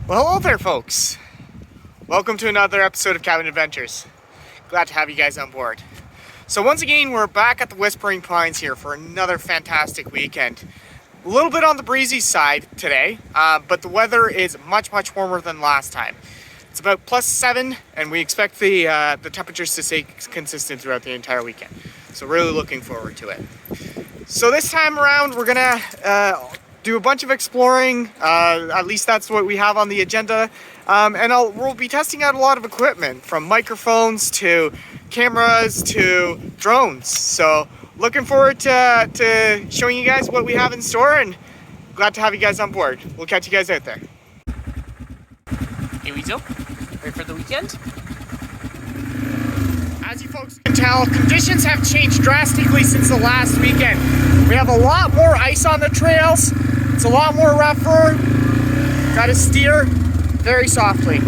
Well, hello there, folks. Welcome to another episode of Cabin Adventures. Glad to have you guys on board. So once again, we're back at the Whispering Pines here for another fantastic weekend. A little bit on the breezy side today, but the weather is much warmer than last time. It's about +7, and we expect the temperatures to stay consistent throughout the entire weekend. So really looking forward to it. So this time around, we're gonna do a bunch of exploring. At least that's what we have on the agenda. And we'll be testing out a lot of equipment, from microphones to cameras to drones. So looking forward to showing you guys what we have in store, and glad to have you guys on board. We'll catch you guys out there. Here we go. Ready for the weekend? As you folks can tell, conditions have changed drastically since the last weekend. We have a lot more ice on the trails. It's a lot more rougher. Gotta steer very softly.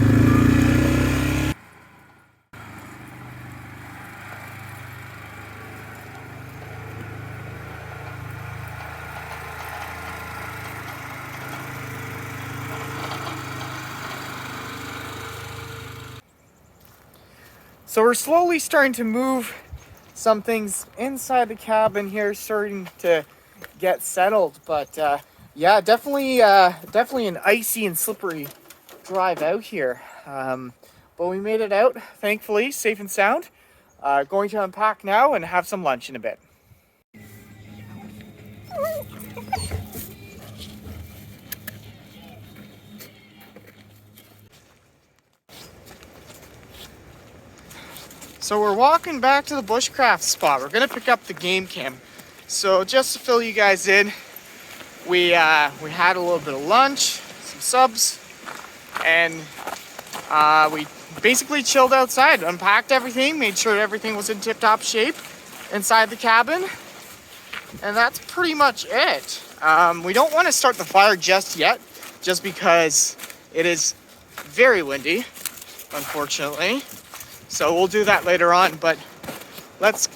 So we're slowly starting to move some things inside the cabin here, starting to get settled, but yeah, definitely an icy and slippery drive out here. But we made it out, thankfully, safe and sound. Going to unpack now and have some lunch in a bit. So we're walking back to the bushcraft spot. We're gonna pick up the game cam. So just to fill you guys in, we had a little bit of lunch, some subs, and we basically chilled outside, unpacked everything, made sure everything was in tip-top shape inside the cabin, and that's pretty much it. We don't want to start the fire just yet, just because it is very windy, unfortunately. So we'll do that later on, but let's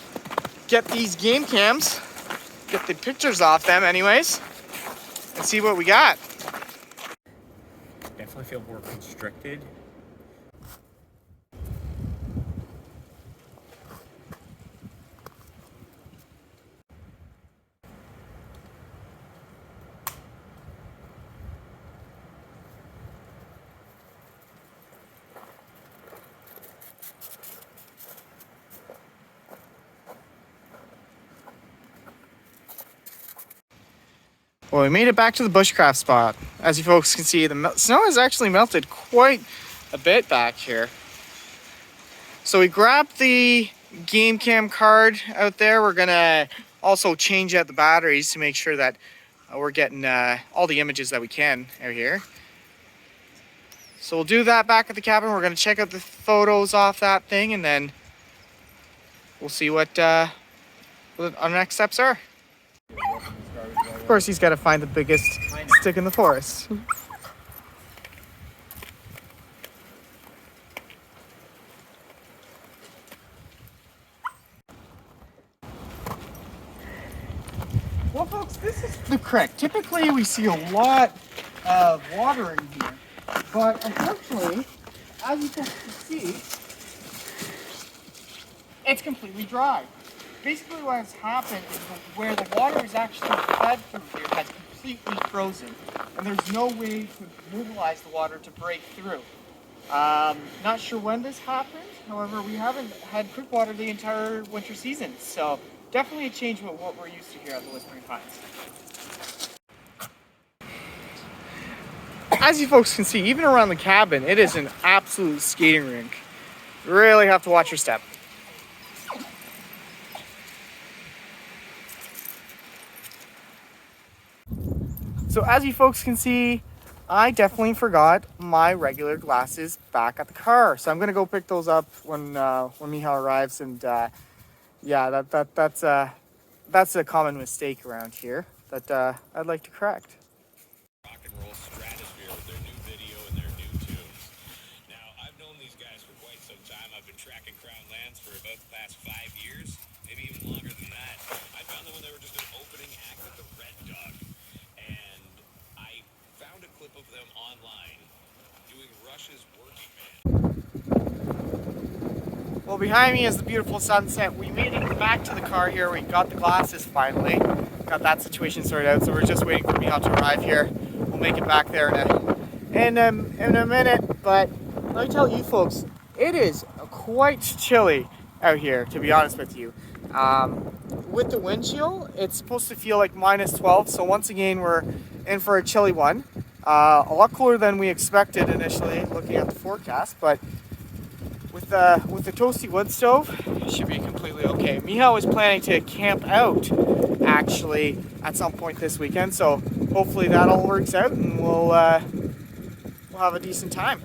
get these game cams, get the pictures off them anyways, and see what we got. Definitely feel more constricted. Well, we made it back to the bushcraft spot. As you folks can see, the snow has actually melted quite a bit back here. So we grabbed the game cam card out there. We're gonna also change out the batteries to make sure that we're getting all the images that we can out here. So we'll do that back at the cabin. We're gonna check out the photos off that thing, and then we'll see what our next steps are. Of course, he's got to find the biggest stick in the forest. Well, folks, this is the creek. Typically, we see a lot of water in here, but unfortunately, as you can see, it's completely dry. Basically what has happened is that where the water is actually fed through here has completely frozen, and there's no way to mobilize the water to break through. Not sure when this happened, however we haven't had creek water the entire winter season, so definitely a change from what we're used to here at the Whispering Pines. As you folks can see, even around the cabin, it is an absolute skating rink. You really have to watch your step. So as you folks can see, I definitely forgot my regular glasses back at the car. So I'm gonna go pick those up when Michal arrives, and yeah, that's a common mistake around here that I'd like to correct. Rock and roll stratosphere with their new video and their new tunes. Now, I've known these guys for quite some time. I've been tracking Crown Lands for about the past 5 years, maybe even longer than that. I found them when they were just an opening act at the Red Dog, and I found a clip of them online doing Rush's Working Man. Well, behind me is the beautiful sunset. We made it back to the car here. We got the glasses finally. Got that situation sorted out. So we're just waiting for Michal to arrive here. We'll make it back there in a minute. But let me tell you folks, it is quite chilly out here, to be honest with you. With the wind chill, it's supposed to feel like minus 12. So once again, we're in for a chilly one. A lot cooler than we expected initially, looking at the forecast. But with the toasty wood stove, it should be completely okay. Michal was planning to camp out actually at some point this weekend, so hopefully that all works out and we'll have a decent time.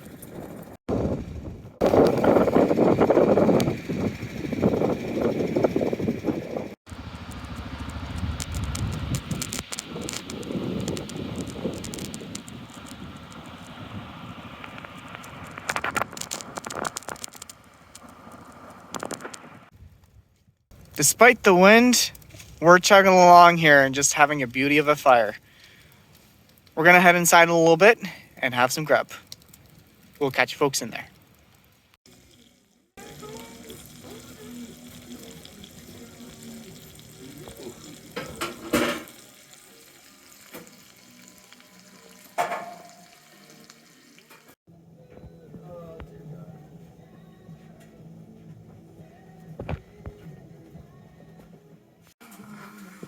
Despite the wind, we're chugging along here and just having a beauty of a fire. We're gonna head inside in a little bit and have some grub. We'll catch you folks in there.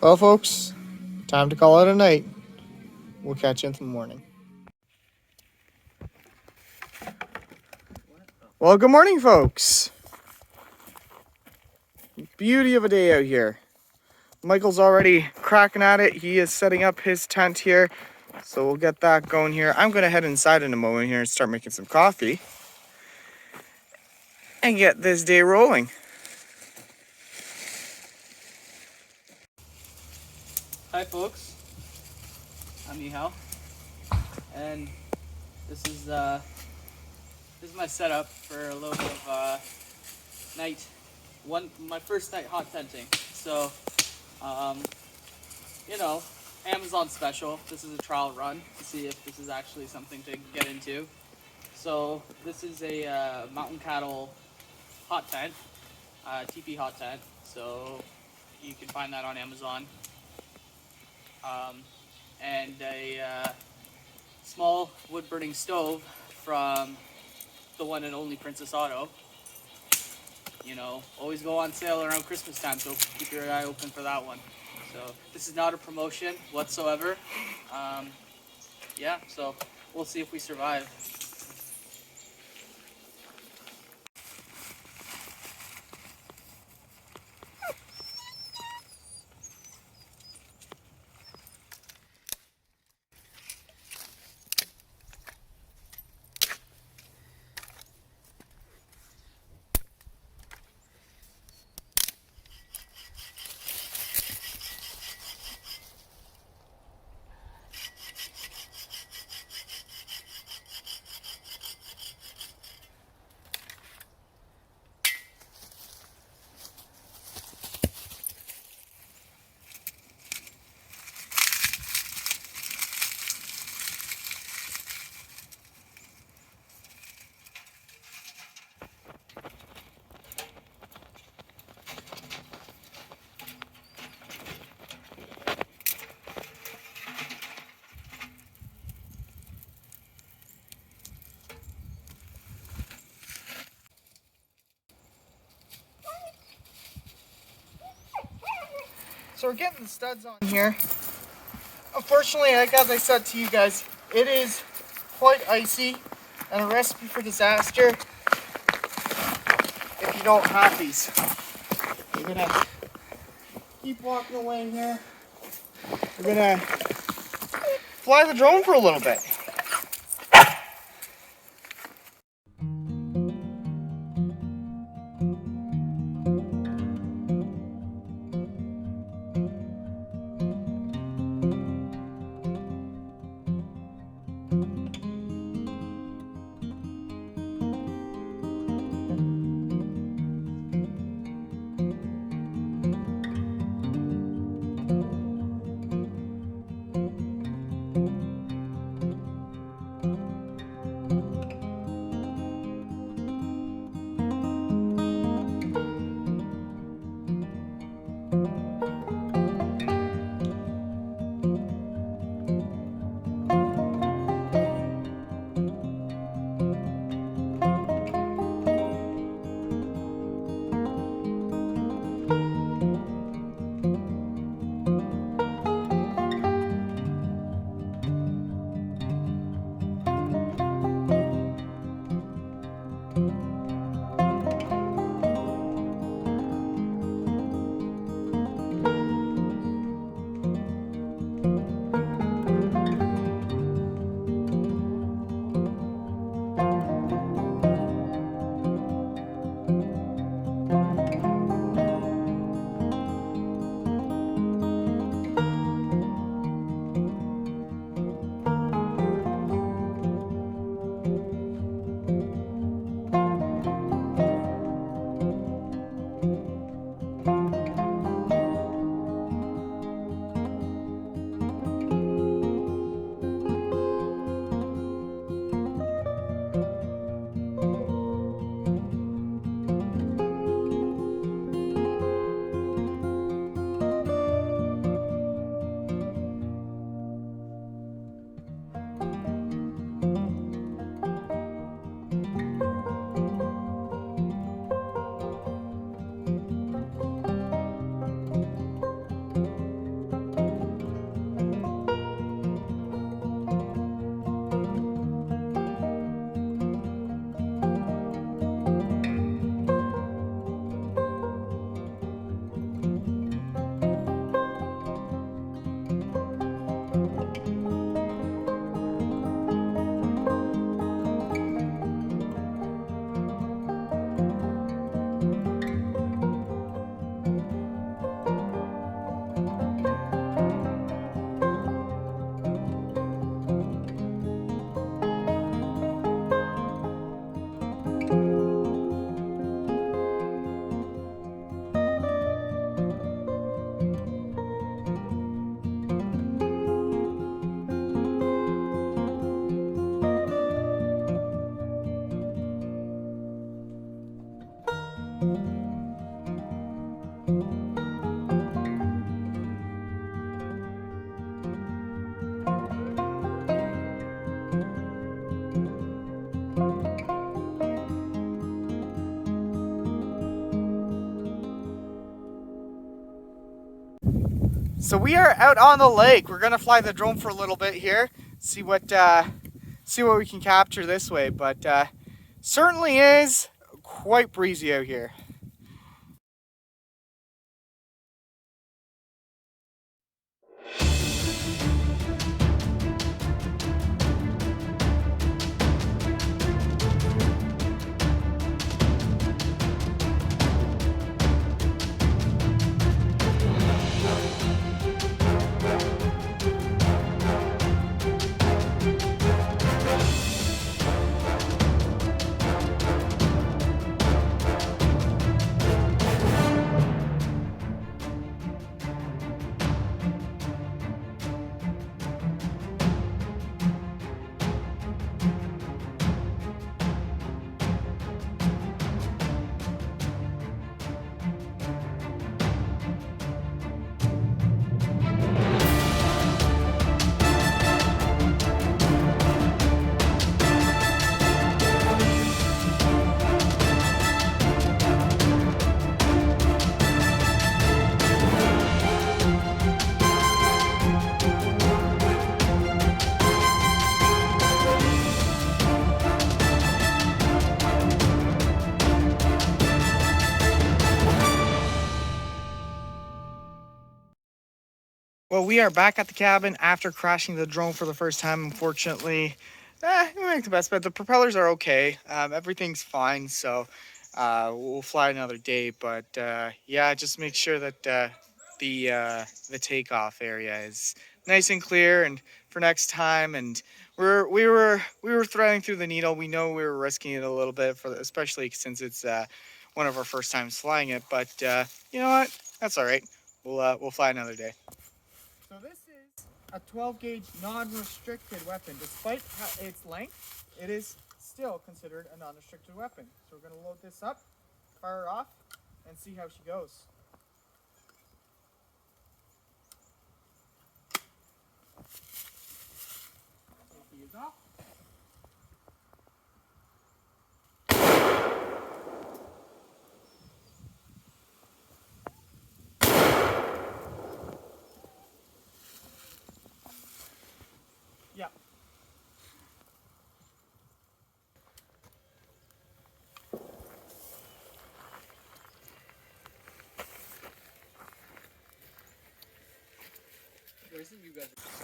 Well, folks, time to call it a night. We'll catch you in the morning. Well, good morning, folks. Beauty of a day out here. Michael's already cracking at it. He is setting up his tent here. So we'll get that going here. I'm going to head inside in a moment here and start making some coffee. And get this day rolling. Hi folks, I'm Michal, and this is my setup for a little bit of my first night hot tenting. So, you know, Amazon special. This is a trial run to see if this is actually something to get into. So this is a mountain cattle hot tent, teepee hot tent. So you can find that on Amazon. And a small wood burning stove from the one and only Princess Auto. You know, always go on sale around Christmas time, so keep your eye open for that one. So this is not a promotion whatsoever. Yeah, so we'll see if we survive. So we're getting the studs on here. Unfortunately, like as I said to you guys, it is quite icy and a recipe for disaster if you don't have these. We're gonna keep walking away here. We're gonna fly the drone for a little bit. So we are out on the lake. We're gonna fly the drone for a little bit here, see what we can capture this way. But certainly is quite breezy out here. Well, we are back at the cabin after crashing the drone for the first time. Unfortunately, we make the best, but the propellers are okay. Everything's fine, so we'll fly another day. But yeah, just make sure that the takeoff area is nice and clear, and for next time. And we were threading through the needle. We know we were risking it a little bit especially since it's one of our first times flying it. But you know what? That's all right. We'll fly another day. So this is a 12 gauge non-restricted weapon. Despite its length, it is still considered a non-restricted weapon. So we're going to load this up, fire her off, and see how she goes. Safety is off. Yeah.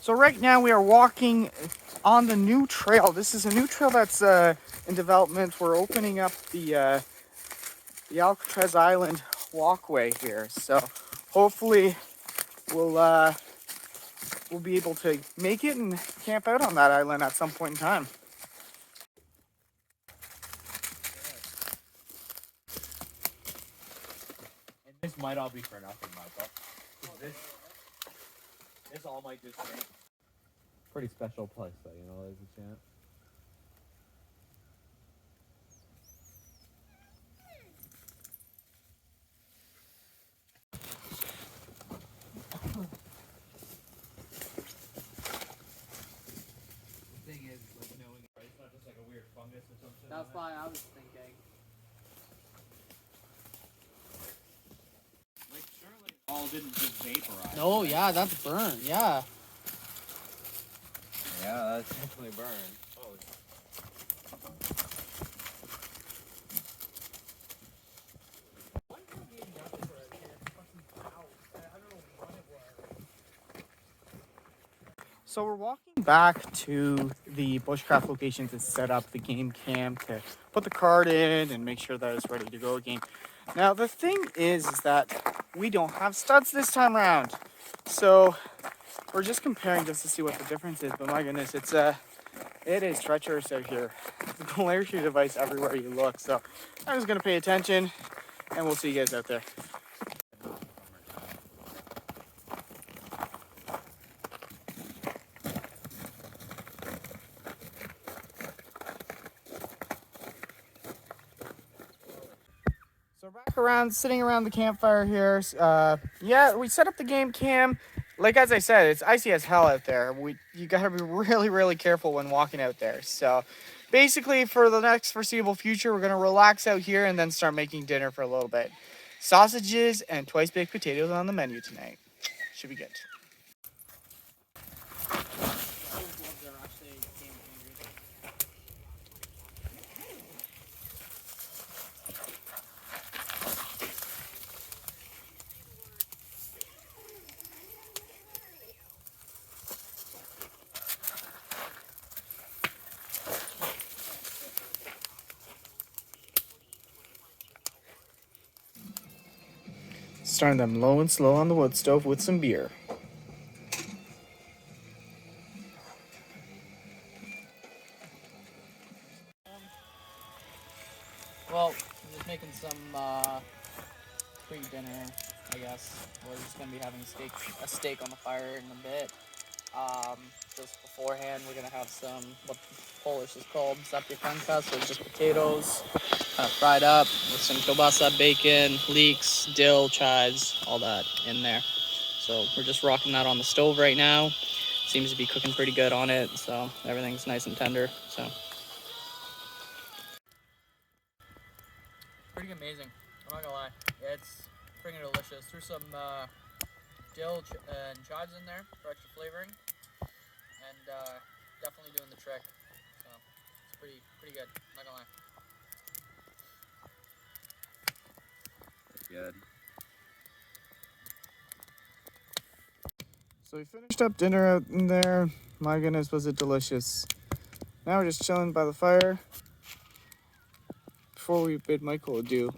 So right now we are walking on the new trail. This is a new trail that's in development. We're opening up the Alcatraz Island walkway here. So hopefully we'll be able to make it and camp out on that island at some point in time. And this might all be for nothing, Michael. This all might just be. Pretty special place, though, you know, there's a chance. The thing is, like, knowing, right? It's not just like a weird fungus or something. That's why I was thinking. Like, surely all didn't just vaporize. No, yeah, that's burn. Yeah. Yeah, that's definitely burned. Oh, So we're walking back to the bushcraft location to set up the game cam, to put the card in and make sure that it's ready to go again. Now the thing is that we don't have studs this time around. So we're just comparing just to see what the difference is. But my goodness, it is treacherous out here. There's a polarity device everywhere you look. So I'm just gonna pay attention and we'll see you guys out there. So back around, sitting around the campfire here. Yeah, we set up the game cam. Like as I said, it's icy as hell out there. You gotta be really, really careful when walking out there. So basically for the next foreseeable future, we're gonna relax out here and then start making dinner for a little bit. Sausages and twice baked potatoes on the menu tonight. Should be good. Starting them low and slow on the wood stove with some beer. Well, I'm just making some pre-dinner, I guess. We're just gonna be having a steak on the fire in a bit. Just beforehand, we're gonna have some what Polish is called zapiekanka, so just potatoes, kind of fried up with some kielbasa, bacon, leeks, dill, chives, all that in there. So we're just rocking that on the stove right now. Seems to be cooking pretty good on it, so everything's nice and tender. So pretty amazing. I'm not gonna lie, it's freaking delicious. Threw some dill and chives in there for extra flavoring, and definitely doing the trick. So it's pretty good. Not gonna lie. good. So we finished up dinner out in there. My goodness, was it delicious. Now we're just chilling by the fire before we bid Michael adieu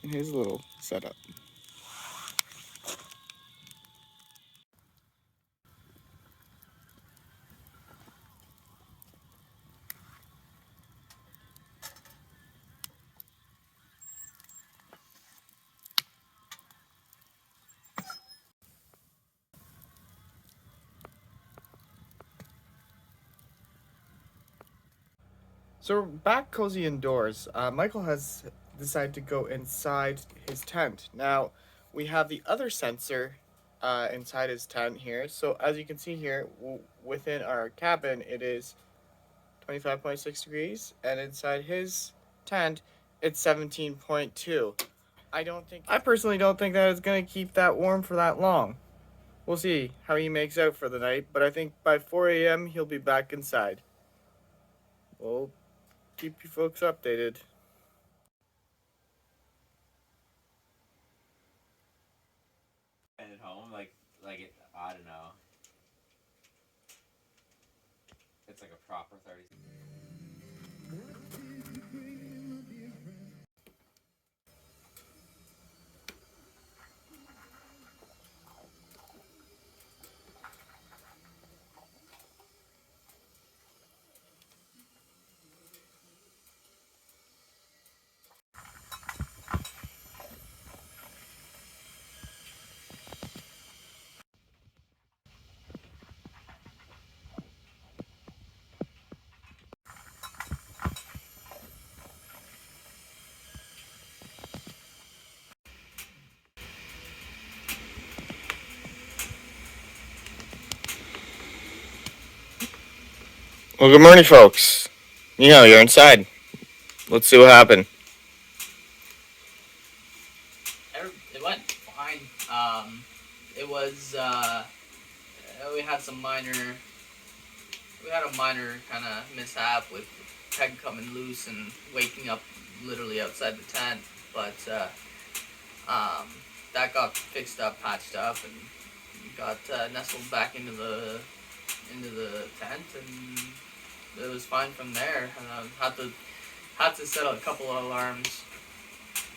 in his little setup. So we're back cozy indoors. Michael has decided to go inside his tent. Now, we have the other sensor inside his tent here. So as you can see here, within our cabin, it is 25.6 degrees. And inside his tent, it's 17.2. I personally don't think that it's going to keep that warm for that long. We'll see how he makes out for the night. But I think by 4 a.m., he'll be back inside. We'll keep you folks updated. And at home, I don't know. It's like a proper 30. Well, good morning, folks. You're inside. Let's see what happened. It went fine. It was we had a minor kind of mishap with the peg coming loose and waking up literally outside the tent, but that got fixed up, patched up, and got nestled back into the tent, and it was fine from there. Had to set a couple of alarms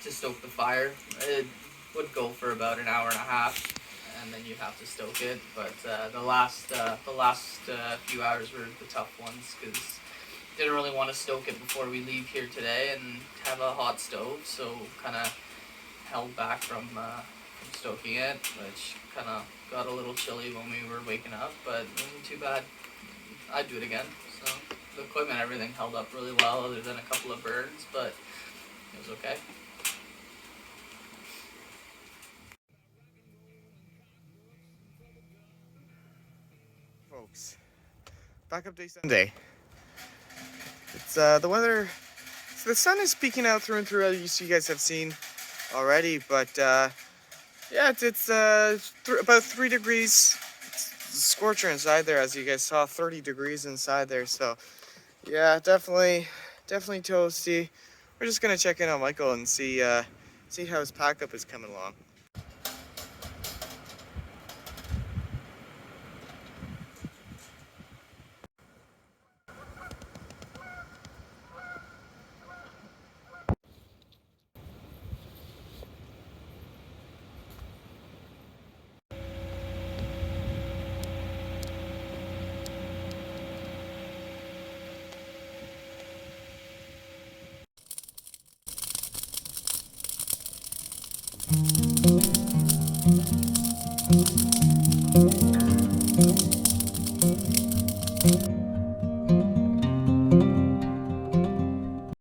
to stoke the fire. It would go for about an hour and a half, and then you have to stoke it. But the last few hours were the tough ones because didn't really want to stoke it before we leave here today and have a hot stove, so kind of held back from stoking it, which kind of got a little chilly when we were waking up, but it wasn't too bad. I'd do it again. So the equipment, everything held up really well, other than a couple of burns, but it was okay. Folks, back up day Sunday. It's the weather. So the sun is peeking out through and through, as you guys have seen already, but yeah, it's about 3 degrees. It's a scorcher inside there, as you guys saw, 30 degrees inside there. So yeah, definitely toasty. We're just gonna check in on Michael and see how his pack up is coming along.